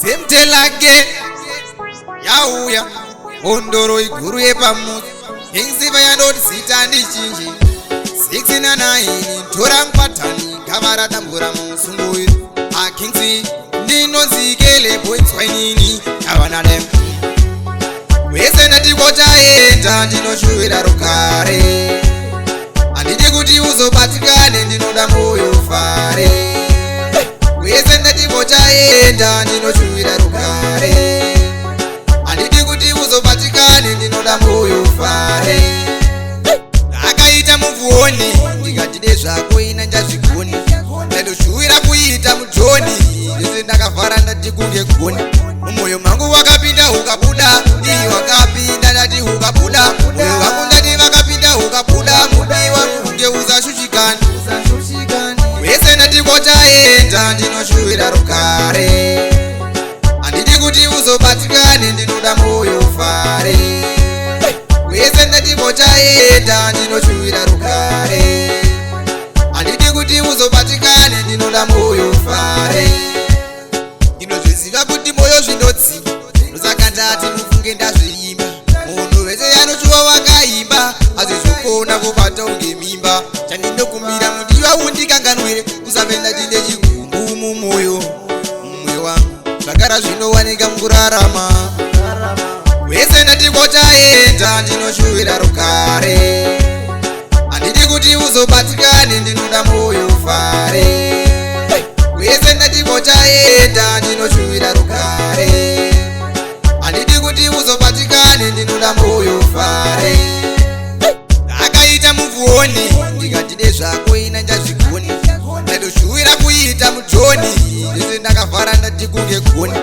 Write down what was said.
Simtelage yauya ondoro iguru yepamuzi inziva yanoti zitandi chinji 699 tora mkwatani gavara dambura musunguiri akingsi ndinonzikele pointswainini avanalem wese ndatibotaenda ndinoshuvira rukare handidi kuti uzobatikane ndinoda moyo ufare wese ndatibotaenda ndinoshuvira rukare handidi kuti uzobatikane ndinoda moyo ufare akaita muvhuoni ndikatide zvako ina ndazvigoni ndandoshuvira kuita mujoni ndese ndakavhara ndati kunge goni mumwoyo mangu wakapinda ukabuda ndii wakapinda ndati ukabuda moyo wangu ndati vakapinda ukabuda mudiwa kunge uzashushikani wese ndatibotaenda ndinoshuvira rukare handidi kuti uzobatikane ndinoda moyo ufare wese ndatibotaenda ndinoshuvira rukare handidi kuti uzobatikane ndinoda moyo ufare ndinozviziva kuti moyo zvinotsi nosaka ndati mufunge ndazviimba munhu wese yanoshuva wakaimba azvizokona kubata unge mimba chandinokumbira mudiwa undikanganwire kusapenda tine chigumbu mumwoyo wangu zvagara zvinowanika mukurarama wese ndatibotaenda ndinoshuvira rukare handidi kuti uzobatikane ndinoda moyo ufare wese ndatibotaenda ndinoshuvira rukare handidi kuti uzobatikane ndinoda moyo ufare akaita muvhuoni ndikatide zvako ina ndazvigoni ndandoshuvira kuita mujoni ndese ndakavhara ndati kunge goni